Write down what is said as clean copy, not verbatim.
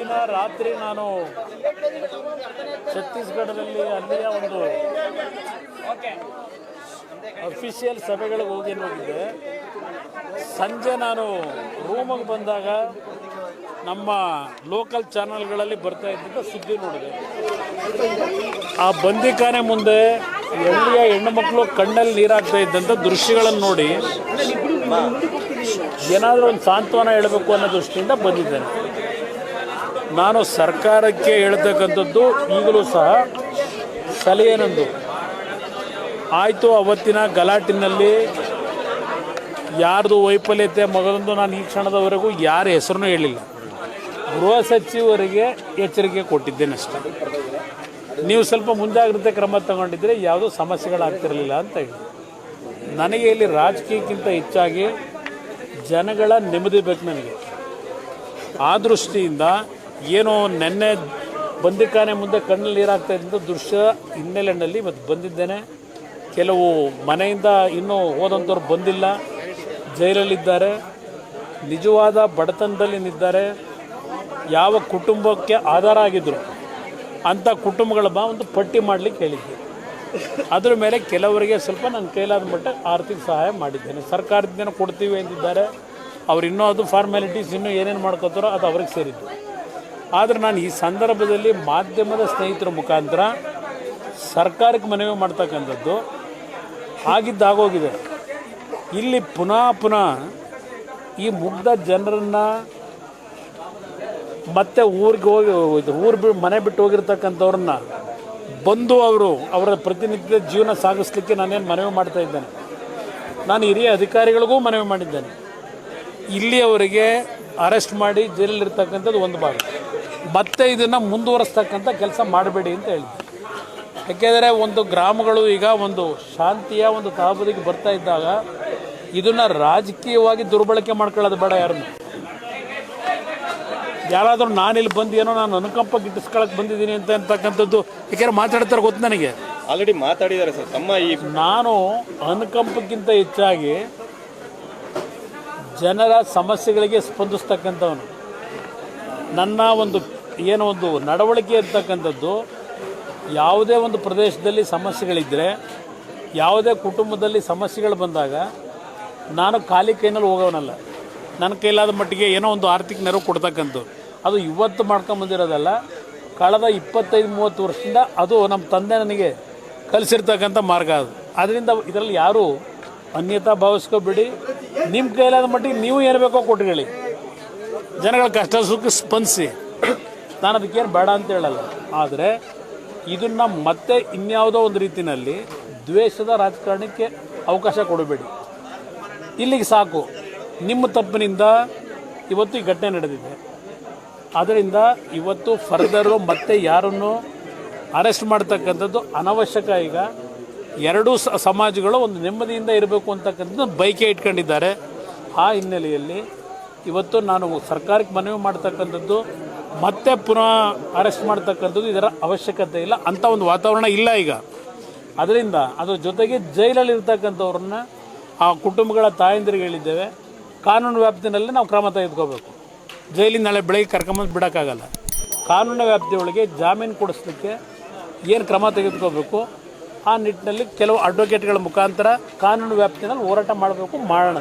ದಿನ ರಾತ್ರಿ ನಾನು ಛತ್ತೀಸ್ಗಢದಲ್ಲಿ ಅಲ್ಲಿಯ ಒಂದು ಅಫಿಷಿಯಲ್ ಸಭೆಗಳಿಗೆ ಹೋಗಿದ್ದೆ. ಸಂಜೆ ನಾನು ರೂಮಿಗೆ ಬಂದಾಗ ನಮ್ಮ ಲೋಕಲ್ ಚಾನಲ್ಗಳಲ್ಲಿ ಬರ್ತಾ ಇದ್ದಂಥ ಸುದ್ದಿ ನೋಡಿದೆ. ಆ ಬಂದಿಖಾನೆ ಮುಂದೆ ಎಳ್ಳಿಯ ಹೆಣ್ಣು ಮಕ್ಕಳು ಕಣ್ಣಲ್ಲಿ ನೀರಾಗ್ತಾ ಇದ್ದಂಥ ದೃಶ್ಯಗಳನ್ನು ನೋಡಿ ಏನಾದರೂ ಒಂದು ಸಾಂತ್ವನ ಹೇಳಬೇಕು ಅನ್ನೋ ದೃಷ್ಟಿಯಿಂದ ಬಂದಿದ್ದೇನೆ. ನಾನು ಸರ್ಕಾರಕ್ಕೆ ಹೇಳ್ತಕ್ಕಂಥದ್ದು ಈಗಲೂ ಸಹ ಸಲಹೆನೊಂದು ಆಯಿತು. ಅವತ್ತಿನ ಗಲಾಟಿನಲ್ಲಿ ಯಾರ್ದು ವೈಫಲ್ಯತೆ ಮಗದೊಂದು ನಾನು ಈ ಕ್ಷಣದವರೆಗೂ ಯಾರ ಹೆಸರನ್ನೂ ಹೇಳಿಲ್ಲ. ಗೃಹ ಸಚಿವರಿಗೆ ಎಚ್ಚರಿಕೆ ಕೊಟ್ಟಿದ್ದೇನೆ ಅಷ್ಟೇ. ನೀವು ಸ್ವಲ್ಪ ಮುಂಜಾಗ್ರತೆ ಕ್ರಮ ತಗೊಂಡಿದ್ದರೆ ಯಾವುದೂ ಸಮಸ್ಯೆಗಳಾಗ್ತಿರಲಿಲ್ಲ ಅಂತ ಹೇಳಿ. ನನಗೆ ಇಲ್ಲಿ ರಾಜಕೀಯಕ್ಕಿಂತ ಹೆಚ್ಚಾಗಿ ಜನಗಳ ನೆಮ್ಮದಿ ಬೇಕು ನನಗೆ. ಆ ದೃಷ್ಟಿಯಿಂದ ಏನೋ ನೆನ್ನೆ ಬಂದಿಖಾನೆ ಮುಂದೆ ಕಣ್ಣಲ್ಲಿ ನೀರಾಗ್ತಾ ಇದ್ದಂಥ ದೃಶ್ಯ ಹಿನ್ನೆಲೆಯಲ್ಲಿ ಇವತ್ತು ಬಂದಿದ್ದೇನೆ. ಕೆಲವು ಮನೆಯಿಂದ ಇನ್ನೂ ಹೋದಂಥವ್ರು ಬಂದಿಲ್ಲ, ಜೈಲಲ್ಲಿದ್ದಾರೆ, ನಿಜವಾದ ಬಡತನದಲ್ಲಿದ್ದಾರೆ. ಯಾವ ಕುಟುಂಬಕ್ಕೆ ಆಧಾರ ಆಗಿದ್ದರು ಅಂಥ ಕುಟುಂಬಗಳ ಒಂದು ಪಟ್ಟಿ ಮಾಡಲಿಕ್ಕೆ ಹೇಳಿದ್ದೆ. ಅದರ ಮೇಲೆ ಕೆಲವರಿಗೆ ಸ್ವಲ್ಪ ನನ್ನ ಕೈಲಾದ ಮಟ್ಟ ಆರ್ಥಿಕ ಸಹಾಯ ಮಾಡಿದ್ದೇನೆ. ಸರ್ಕಾರದಿಂದ ಕೊಡ್ತೀವಿ ಅಂತಿದ್ದಾರೆ. ಅವ್ರು ಇನ್ನೂ ಅದು ಫಾರ್ಮ್ಯಾಲಿಟೀಸ್ ಇನ್ನೂ ಏನೇನು ಮಾಡ್ಕೋತಾರೋ ಅದು ಅವ್ರಿಗೆ ಸೇರಿದ್ದು. ಆದರೆ ನಾನು ಈ ಸಂದರ್ಭದಲ್ಲಿ ಮಾಧ್ಯಮದ ಸ್ನೇಹಿತರ ಮುಖಾಂತರ ಸರ್ಕಾರಕ್ಕೆ ಮನವಿ ಮಾಡ್ತಕ್ಕಂಥದ್ದು ಆಗಿದ್ದಾಗೋಗಿದೆ. ಇಲ್ಲಿ ಪುನಃ ಈ ಮುಗ್ಧ ಜನರನ್ನು ಮತ್ತೆ ಊರಿಗೆ ಹೋಗಿ ಮನೆ ಬಿಟ್ಟು ಹೋಗಿರ್ತಕ್ಕಂಥವ್ರನ್ನ ಬಂದು ಅವರ ಪ್ರತಿನಿತ್ಯ ಜೀವನ ಸಾಗಿಸ್ಲಿಕ್ಕೆ ನಾನೇನು ಮನವಿ ಮಾಡ್ತಾ ಇದ್ದೇನೆ. ನಾನು ಹಿರಿಯ ಅಧಿಕಾರಿಗಳಿಗೂ ಮನವಿ ಮಾಡಿದ್ದೇನೆ. ಇಲ್ಲಿಯವರೆಗೆ ಅರೆಸ್ಟ್ ಮಾಡಿ ಜೈಲಲ್ಲಿರ್ತಕ್ಕಂಥದ್ದು ಒಂದು ಭಾಗ, ಮತ್ತೆ ಇದನ್ನು ಮುಂದುವರಿಸ್ತಕ್ಕಂಥ ಕೆಲಸ ಮಾಡಬೇಡಿ ಅಂತ ಹೇಳಿದ್ದೆ. ಯಾಕೆಂದರೆ ಒಂದು ಗ್ರಾಮಗಳು ಈಗ ಒಂದು ಶಾಂತಿಯ ಒಂದು ತಹಬದಿಗೆ ಬರ್ತಾ ಇದ್ದಾಗ ಇದನ್ನು ರಾಜಕೀಯವಾಗಿ ದುರ್ಬಳಕೆ ಮಾಡ್ಕೊಳ್ಳೋದು ಬೇಡ. ಯಾರಾದರೂ ನಾನಿಲ್ಲಿ ಬಂದು ಏನೋ ನಾನು ಅನುಕಂಪ ಗಿಟ್ಟಿಸ್ಕೊಳಕ್ಕೆ ಬಂದಿದ್ದೀನಿ ಅಂತಕ್ಕಂಥದ್ದು ಯಾಕೆಂದ್ರೆ ಮಾತಾಡ್ತಾರೆ ಗೊತ್ತು ನನಗೆ. ಆಲ್ರೆಡಿ ಮಾತಾಡಿದ್ದಾರೆ ಸರ್ ತಮ್ಮ ಈ ನಾನು ಅನುಕಂಪಕ್ಕಿಂತ ಹೆಚ್ಚಾಗಿ ಜನರ ಸಮಸ್ಯೆಗಳಿಗೆ ಸ್ಪಂದಿಸ್ತಕ್ಕಂಥವನು. ನನ್ನ ಒಂದು ನಡವಳಿಕೆ ಇರ್ತಕ್ಕಂಥದ್ದು ಯಾವುದೇ ಒಂದು ಪ್ರದೇಶದಲ್ಲಿ ಸಮಸ್ಯೆಗಳಿದ್ದರೆ, ಯಾವುದೇ ಕುಟುಂಬದಲ್ಲಿ ಸಮಸ್ಯೆಗಳು ಬಂದಾಗ ನಾನು ಖಾಲಿ ಕೈನಲ್ಲಿ ಹೋಗೋನಲ್ಲ. ನನ್ನ ಕೈಲಾದ ಮಟ್ಟಿಗೆ ಏನೋ ಒಂದು ಆರ್ಥಿಕ ನೆರವು ಕೊಡ್ತಕ್ಕಂಥದ್ದು ಅದು ಇವತ್ತು ಮಾಡ್ಕೊಂಬಂದಿರೋದಲ್ಲ, ಕಳೆದ 25-30 ವರ್ಷದಿಂದ ಅದು ನಮ್ಮ ತಂದೆ ನನಗೆ ಕಲಿಸಿರ್ತಕ್ಕಂಥ ಮಾರ್ಗ ಅದು. ಅದರಿಂದ ಇದರಲ್ಲಿ ಯಾರೂ ಅನ್ಯತಾ ಭಾವಿಸ್ಕೋಬೇಡಿ. ನಿಮ್ಮ ಕೈಲಾದ ಮಟ್ಟಿಗೆ ನೀವು ಏನು ಬೇಕೋ ಕೊಟ್ಕೊಳ್ಳಿ, ಜನಗಳ ಕಷ್ಟ ಸುಖ ಸ್ಪಂದಿಸಿ. ನಾನು ಅದಕ್ಕೇನು ಬೇಡ ಅಂತ ಹೇಳಲ್ಲ. ಆದರೆ ಇದನ್ನು ಮತ್ತೆ ಇನ್ಯಾವುದೋ ಒಂದು ರೀತಿಯಲ್ಲಿ ದ್ವೇಷದ ರಾಜಕಾರಣಕ್ಕೆ ಅವಕಾಶ ಕೊಡಬೇಡಿ. ಇಲ್ಲಿಗೆ ಸಾಕು. ನಿಮ್ಮ ತಪ್ಪಿನಿಂದ ಇವತ್ತು ಈ ಘಟನೆ ನಡೆದಿದೆ. ಆದ್ದರಿಂದ ಇವತ್ತು ಫರ್ದರು ಮತ್ತೆ ಯಾರನ್ನು ಅರೆಸ್ಟ್ ಮಾಡ್ತಕ್ಕಂಥದ್ದು ಅನವಶ್ಯಕ. ಈಗ ಎರಡೂ ಸಮಾಜಗಳು ಒಂದು ನೆಮ್ಮದಿಯಿಂದ ಇರಬೇಕು ಅಂತಕ್ಕಂಥದ್ದು ಬೈಕೆ ಇಟ್ಕೊಂಡಿದ್ದಾರೆ. ಆ ಹಿನ್ನೆಲೆಯಲ್ಲಿ ಇವತ್ತು ನಾನು ಸರ್ಕಾರಕ್ಕೆ ಮನವಿ ಮಾಡ್ತಕ್ಕಂಥದ್ದು ಮತ್ತೆ ಪುನಃ ಅರೆಸ್ಟ್ ಮಾಡ್ತಕ್ಕಂಥದ್ದು ಇದರ ಅವಶ್ಯಕತೆ ಇಲ್ಲ. ಅಂಥ ಒಂದು ವಾತಾವರಣ ಇಲ್ಲ ಈಗ. ಅದರಿಂದ ಅದ್ರ ಜೊತೆಗೆ ಜೈಲಲ್ಲಿರ್ತಕ್ಕಂಥವ್ರನ್ನ ಆ ಕುಟುಂಬಗಳ ತಾಯಂದಿರಿಗೆ ಹೇಳಿದ್ದೇವೆ, ಕಾನೂನು ವ್ಯಾಪ್ತಿನಲ್ಲಿ ನಾವು ಕ್ರಮ ತೆಗೆದುಕೋಬೇಕು. ಜೈಲಿನ ನಾಳೆ ಬೆಳಗ್ಗೆ ಕರ್ಕೊಂಬಂದು ಬಿಡೋಕ್ಕಾಗಲ್ಲ. ಕಾನೂನು ವ್ಯಾಪ್ತಿಯೊಳಗೆ ಜಾಮೀನು ಕೊಡಿಸ್ಲಿಕ್ಕೆ ಏನು ಕ್ರಮ ತೆಗೆದುಕೋಬೇಕು ಆ ನಿಟ್ಟಿನಲ್ಲಿ ಕೆಲವು ಅಡ್ವೊಕೇಟ್ಗಳ ಮುಖಾಂತರ ಕಾನೂನು ವ್ಯಾಪ್ತಿನಲ್ಲಿ ಹೋರಾಟ ಮಾಡಬೇಕು, ಮಾಡೋಣ.